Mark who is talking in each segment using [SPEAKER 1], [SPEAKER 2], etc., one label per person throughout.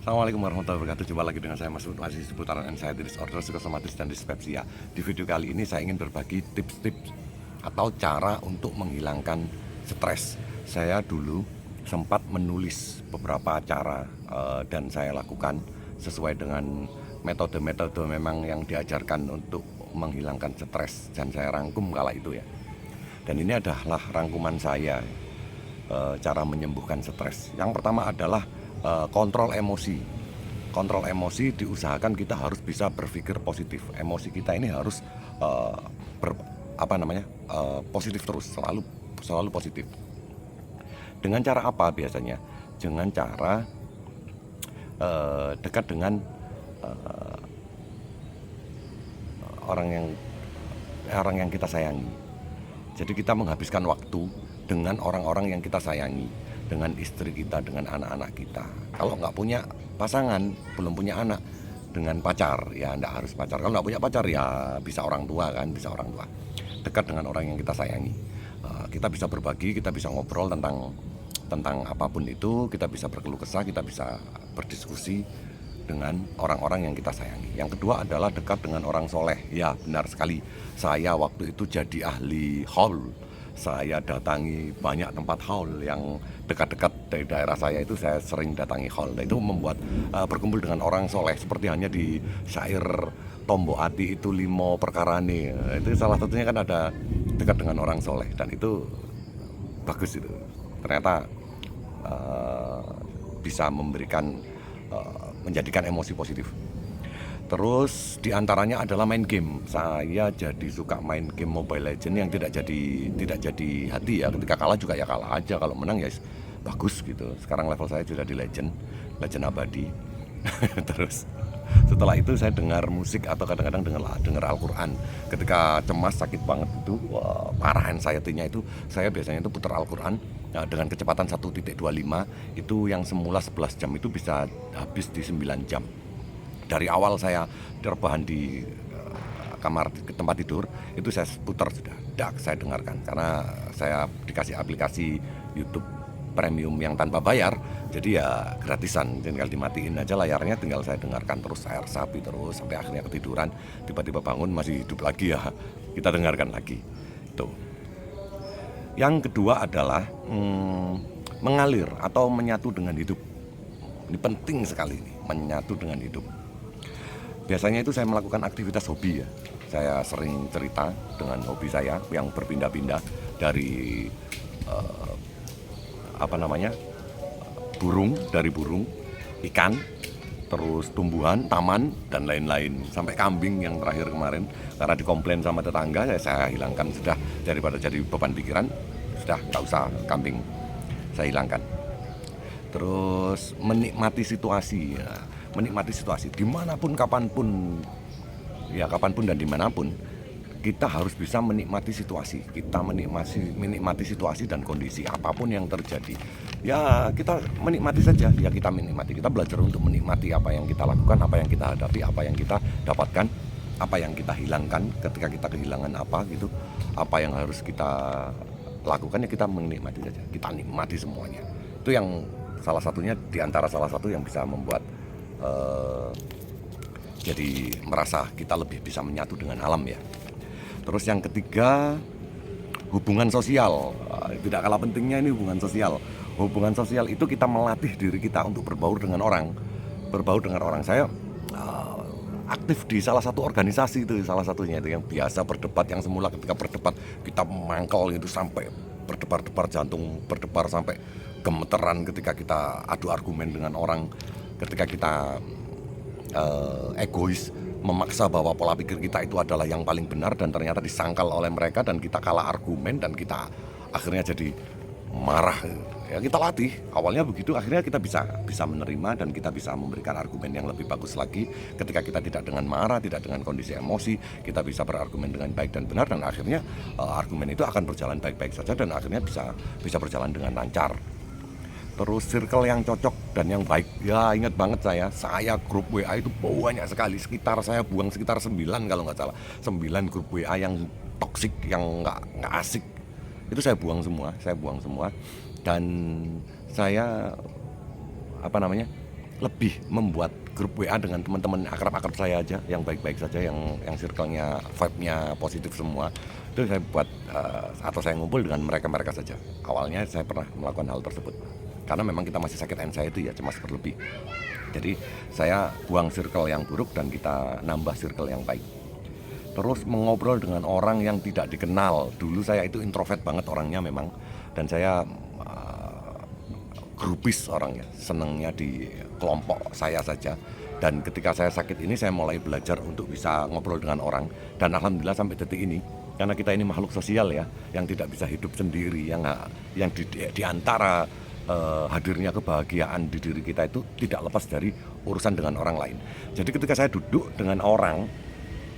[SPEAKER 1] Assalamualaikum warahmatullahi wabarakatuh. Jumpa lagi dengan saya Mas Bud, masih seputaran anxiety disorder, psikosomatis dan dispepsia. Di video kali ini saya ingin berbagi tips-tips atau cara untuk menghilangkan stres. Saya dulu sempat menulis beberapa cara dan saya lakukan sesuai dengan metode-metode memang yang diajarkan untuk menghilangkan stres, dan saya rangkum kala itu ya. Dan ini adalah rangkuman saya cara menyembuhkan stres. Yang pertama adalah kontrol emosi. Kontrol emosi diusahakan kita harus bisa berpikir positif. Emosi kita ini harus positif terus, selalu positif. Dengan cara apa biasanya? Dengan cara dekat dengan orang yang kita sayangi. Jadi kita menghabiskan waktu dengan orang-orang yang kita sayangi, dengan istri kita, dengan anak-anak kita. Kalau nggak punya pasangan, belum punya anak, dengan pacar, ya nggak harus pacar. Kalau nggak punya pacar, ya bisa orang tua kan, bisa orang tua. Dekat dengan orang yang kita sayangi. Kita bisa berbagi, kita bisa ngobrol tentang apapun itu, kita bisa berkeluh kesah, kita bisa berdiskusi dengan orang-orang yang kita sayangi. Yang kedua adalah dekat dengan orang soleh. Ya benar sekali, saya waktu itu jadi ahli haul. Saya datangi banyak tempat haul yang dekat-dekat dari daerah saya itu, saya sering datangi haul. Nah, itu membuat berkumpul dengan orang soleh, seperti hanya di syair Tombo Ati itu limo perkarane. Itu salah satunya kan ada dekat dengan orang soleh, dan itu bagus itu. Ternyata bisa memberikan menjadikan emosi positif. Terus diantaranya adalah main game. Saya jadi suka main game Mobile Legends yang tidak jadi hati ya. Ketika kalah juga ya kalah aja, kalau menang ya bagus gitu. Sekarang level saya sudah di legend abadi. Terus setelah itu saya dengar musik atau kadang-kadang dengar Al-Quran. Ketika cemas, sakit banget itu, parah anxiety-nya itu, saya biasanya itu putar Al-Quran dengan kecepatan 1.25. Itu yang semula 11 jam itu bisa habis di 9 jam. Dari awal saya terbahan di kamar tempat tidur, itu saya putar sudah, saya dengarkan. Karena saya dikasih aplikasi YouTube Premium yang tanpa bayar, jadi ya gratisan, tinggal dimatiin aja layarnya, tinggal saya dengarkan terus, saya resapi terus sampai akhirnya ketiduran. Tiba-tiba bangun masih hidup lagi ya, kita dengarkan lagi. Tuh. Yang kedua adalah mengalir atau menyatu dengan hidup. Ini penting sekali, ini menyatu dengan hidup. Biasanya itu saya melakukan aktivitas hobi ya. Saya sering cerita dengan hobi saya yang berpindah-pindah dari burung, ikan, terus tumbuhan, taman, dan lain-lain, sampai kambing yang terakhir kemarin. Karena dikomplain sama tetangga, saya hilangkan sudah, daripada jadi beban pikiran, sudah nggak usah kambing, saya hilangkan. Terus menikmati situasi ya. Menikmati situasi dimanapun, kapanpun dan dimanapun, kita harus bisa menikmati situasi. Kita menikmati situasi dan kondisi apapun yang terjadi. Ya kita menikmati saja. Ya kita menikmati. Kita belajar untuk menikmati apa yang kita lakukan, apa yang kita hadapi, apa yang kita dapatkan, apa yang kita hilangkan ketika kita kehilangan apa gitu. Apa yang harus kita lakukan, ya kita menikmati saja. Kita nikmati semuanya. Itu yang salah satunya, diantara salah satu yang bisa membuat jadi merasa kita lebih bisa menyatu dengan alam ya. Terus yang ketiga, hubungan sosial. Tidak kalah pentingnya ini hubungan sosial. Hubungan sosial itu kita melatih diri kita untuk berbaur dengan orang. Saya aktif di salah satu organisasi itu, salah satunya itu yang biasa berdebat, yang semula ketika berdebat kita mangkel itu sampai berdebar-debar jantung, berdebar sampai gemeteran ketika kita adu argumen dengan orang. Ketika kita egois, memaksa bahwa pola pikir kita itu adalah yang paling benar, dan ternyata disangkal oleh mereka dan kita kalah argumen, dan kita akhirnya jadi marah. Ya kita latih, awalnya begitu, akhirnya kita bisa menerima dan kita bisa memberikan argumen yang lebih bagus lagi. Ketika kita tidak dengan marah, tidak dengan kondisi emosi, kita bisa berargumen dengan baik dan benar, dan akhirnya argumen itu akan berjalan baik-baik saja, dan akhirnya bisa berjalan dengan lancar. Terus circle yang cocok dan yang baik. Ya ingat banget saya grup WA itu banyak sekali. Saya buang sekitar 9 kalau nggak salah. 9 grup WA yang toksik, yang nggak asik. Itu saya buang semua. Dan saya lebih membuat grup WA dengan teman-teman akrab-akrab saya aja, yang baik-baik saja, yang circle-nya, vibe-nya positif semua. Itu saya buat atau saya ngumpul dengan mereka-mereka saja. Awalnya saya pernah melakukan hal tersebut. Karena memang kita masih sakit anxiety ya, cemas berlebih. Jadi saya buang circle yang buruk dan kita nambah circle yang baik. Terus mengobrol dengan orang yang tidak dikenal. Dulu saya itu introvert banget orangnya memang. Dan saya grupis orangnya, senangnya di kelompok saya saja. Dan ketika saya sakit ini saya mulai belajar untuk bisa ngobrol dengan orang. Dan alhamdulillah sampai detik ini, karena kita ini makhluk sosial ya, yang tidak bisa hidup sendiri, yang di antara hadirnya kebahagiaan di diri kita itu tidak lepas dari urusan dengan orang lain. Jadi ketika saya duduk dengan orang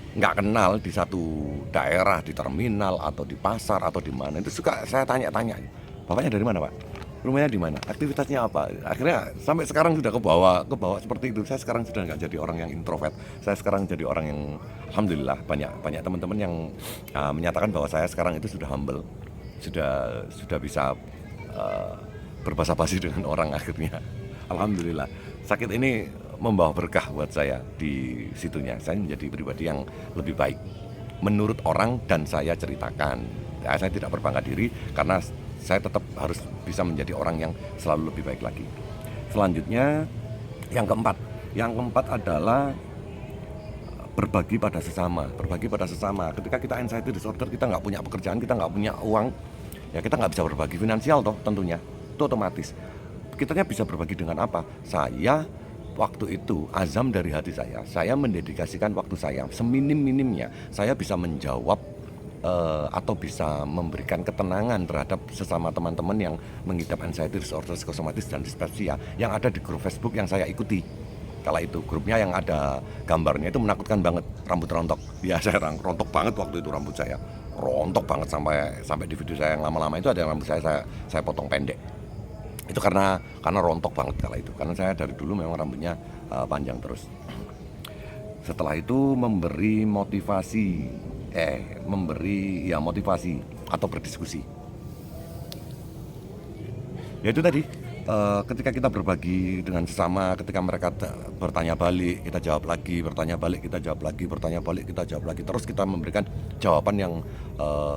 [SPEAKER 1] nggak kenal di satu daerah, di terminal atau di pasar atau di mana, itu suka saya tanya-tanya, bapaknya dari mana pak? Rumahnya di mana? Aktivitasnya apa? Akhirnya sampai sekarang sudah ke bawah seperti itu. Saya sekarang sudah nggak jadi orang yang introvert. Saya sekarang jadi orang yang alhamdulillah banyak teman-teman yang menyatakan bahwa saya sekarang itu sudah humble, sudah bisa berbahasa basi dengan orang akhirnya. Alhamdulillah. Sakit ini membawa berkah buat saya di situnya. Saya menjadi pribadi yang lebih baik menurut orang dan saya ceritakan. Ya, saya tidak berbangga diri karena saya tetap harus bisa menjadi orang yang selalu lebih baik lagi. Selanjutnya yang keempat adalah berbagi pada sesama. Ketika kita anxiety disorder, kita nggak punya pekerjaan, kita nggak punya uang, ya kita nggak bisa berbagi finansial toh tentunya, itu otomatis. Kitanya bisa berbagi dengan apa? Saya waktu itu azam dari hati saya mendedikasikan waktu saya seminim-minimnya, saya bisa menjawab atau bisa memberikan ketenangan terhadap sesama teman-teman yang mengidap anxiety disorder, psikosomatis dan dispepsia yang ada di grup Facebook yang saya ikuti. Kala itu grupnya yang ada gambarnya itu menakutkan banget, rambut rontok. Ya saya rontok banget waktu itu, rambut saya rontok banget sampai di video saya yang lama-lama itu ada rambut saya potong pendek. Itu karena rontok banget kala itu. Karena saya dari dulu memang rambutnya panjang terus. Setelah itu memberi motivasi atau berdiskusi. Ya itu tadi, ketika kita berbagi dengan sesama, ketika mereka bertanya balik, kita jawab lagi, bertanya balik, kita jawab lagi, bertanya balik, kita jawab lagi. Terus kita memberikan jawaban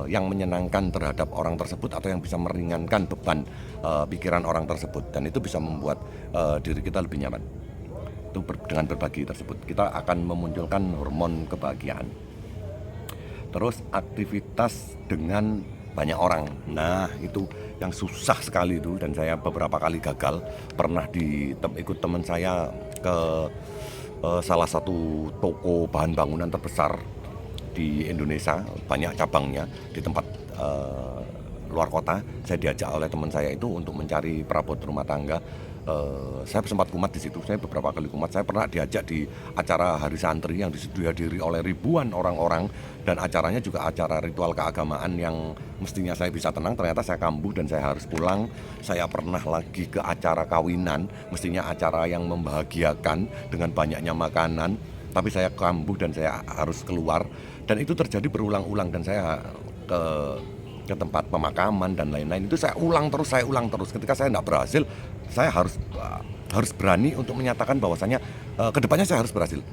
[SPEAKER 1] yang menyenangkan terhadap orang tersebut atau yang bisa meringankan beban pikiran orang tersebut. Dan itu bisa membuat diri kita lebih nyaman. Itu dengan berbagi tersebut, kita akan memunculkan hormon kebahagiaan. Terus aktivitas dengan banyak orang. Nah itu yang susah sekali itu, dan saya beberapa kali gagal. Pernah ikut teman saya ke salah satu toko bahan bangunan terbesar di Indonesia, banyak cabangnya di tempat luar kota. Saya diajak oleh teman saya itu untuk mencari perabot rumah tangga. Saya sempat kumat di situ. Saya beberapa kali kumat. Saya pernah diajak di acara hari santri yang dihadiri oleh ribuan orang-orang, dan acaranya juga acara ritual keagamaan yang mestinya saya bisa tenang, ternyata saya kambuh dan saya harus pulang. Saya pernah lagi ke acara kawinan, mestinya acara yang membahagiakan dengan banyaknya makanan, tapi saya kambuh dan saya harus keluar. Dan itu terjadi berulang-ulang, dan saya ke tempat pemakaman dan lain-lain itu saya ulang terus. Ketika saya tidak berhasil, saya harus berani untuk menyatakan bahwasanya kedepannya saya harus berhasil,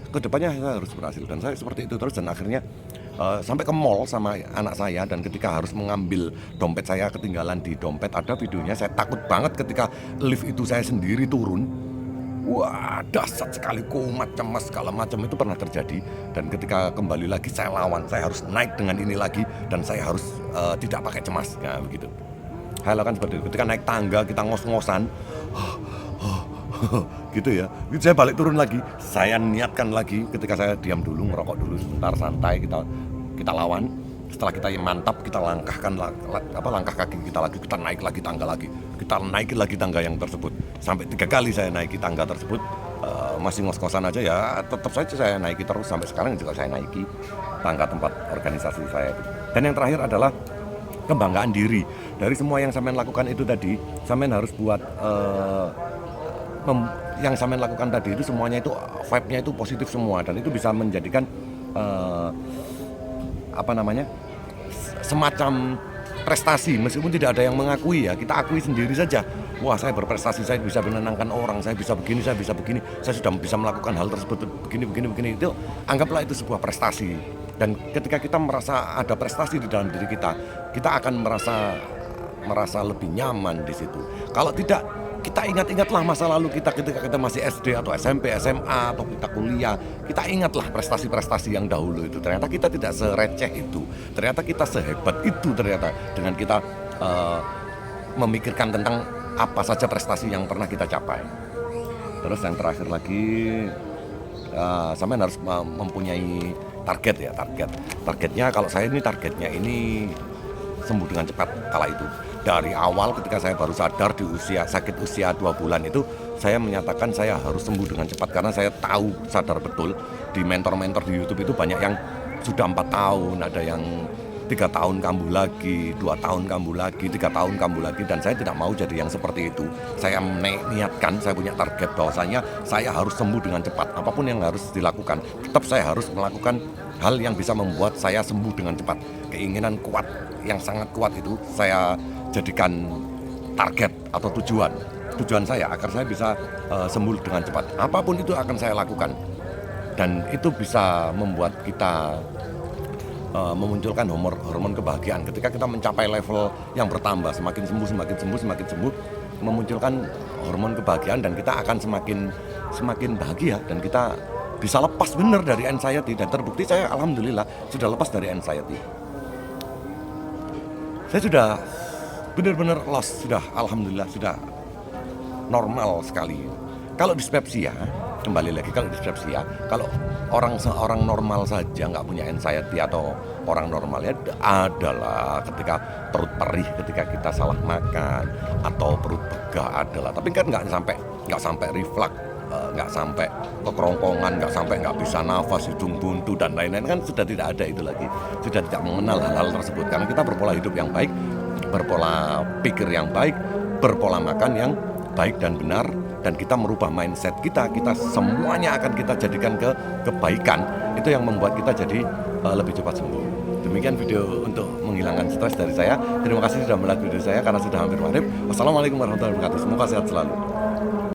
[SPEAKER 1] dan saya seperti itu terus. Dan akhirnya sampai ke mall sama anak saya, dan ketika harus mengambil dompet saya ketinggalan di dompet, ada videonya, saya takut banget ketika lift itu saya sendiri turun. Wah, dahsyat sekali, kumat, cemas, segala macam itu pernah terjadi. Dan ketika kembali lagi saya lawan, saya harus naik dengan ini lagi, dan saya harus tidak pakai cemas, ya begitu. Saya lakukan seperti itu. Ketika naik tangga kita ngos-ngosan, gitu ya. Saya balik turun lagi, saya niatkan lagi. Ketika saya diam dulu, ngerokok dulu sebentar, santai, kita lawan. Setelah kita mantap, kita langkahkan langkah kaki kita lagi, kita naik lagi tangga lagi, kita naikin lagi tangga yang tersebut. Sampai 3 kali saya naiki tangga tersebut, masih ngos-ngosan aja ya, tetap saja saya naiki terus. Sampai sekarang juga saya naiki tangga tempat organisasi saya itu. Dan yang terakhir adalah kebanggaan diri. Dari semua yang sampean lakukan itu tadi, sampean harus buat yang sampean lakukan tadi itu semuanya itu vibe-nya itu positif semua, dan itu bisa menjadikan semacam prestasi, meskipun tidak ada yang mengakui ya, kita akui sendiri saja. wah saya berprestasi, saya bisa menenangkan orang, saya bisa begini, saya sudah bisa melakukan hal tersebut begini, itu anggaplah itu sebuah prestasi. Dan ketika kita merasa ada prestasi di dalam diri kita, kita akan merasa lebih nyaman di situ. Kalau tidak, kita ingat-ingatlah masa lalu kita ketika kita masih SD atau SMP, SMA atau kita kuliah, kita ingatlah prestasi-prestasi yang dahulu itu. Ternyata kita tidak sereceh itu, ternyata kita sehebat itu, ternyata dengan kita memikirkan tentang apa saja prestasi yang pernah kita capai. Terus yang terakhir lagi, sampean harus mempunyai target ya, targetnya. Kalau saya ini targetnya ini sembuh dengan cepat. Kala itu dari awal ketika saya baru sadar di sakit usia 2 bulan itu, saya menyatakan saya harus sembuh dengan cepat, karena saya sadar betul di mentor-mentor di YouTube itu banyak yang sudah 4 tahun, ada yang 3 tahun kambuh lagi, 2 tahun kambuh lagi, 3 tahun kambuh lagi, dan saya tidak mau jadi yang seperti itu. Saya niatkan, saya punya target bahwasanya saya harus sembuh dengan cepat. Apapun yang harus dilakukan, tetap saya harus melakukan hal yang bisa membuat saya sembuh dengan cepat. Keinginan kuat, yang sangat kuat itu saya jadikan target atau tujuan saya agar saya bisa sembuh dengan cepat. Apapun itu akan saya lakukan, dan itu bisa membuat kita memunculkan hormon kebahagiaan. Ketika kita mencapai level yang bertambah, semakin sembuh, memunculkan hormon kebahagiaan, dan kita akan semakin bahagia, dan kita bisa lepas benar dari anxiety. Dan terbukti saya alhamdulillah sudah lepas dari anxiety. Saya sudah benar-benar lost, sudah alhamdulillah sudah normal sekali. Kalau dispepsia, kembali lagi, kalau seorang normal saja nggak punya anxiety, atau orang normalnya adalah ketika perut perih ketika kita salah makan, atau perut begah adalah, tapi kan nggak sampai reflux, nggak sampai kekerongkongan, nggak sampai nggak bisa nafas, hidung buntu dan lain-lain, kan sudah tidak ada itu lagi, sudah tidak mengenal hal-hal tersebut, karena kita berpola hidup yang baik, berpola pikir yang baik, berpola makan yang baik dan benar, dan kita merubah mindset kita semuanya akan kita jadikan ke kebaikan. Itu yang membuat kita jadi lebih cepat sembuh. Demikian video untuk menghilangkan stres dari saya. Terima kasih sudah melihat video saya, karena sudah hampir maghrib. Wassalamualaikum warahmatullahi wabarakatuh. Semoga sehat selalu.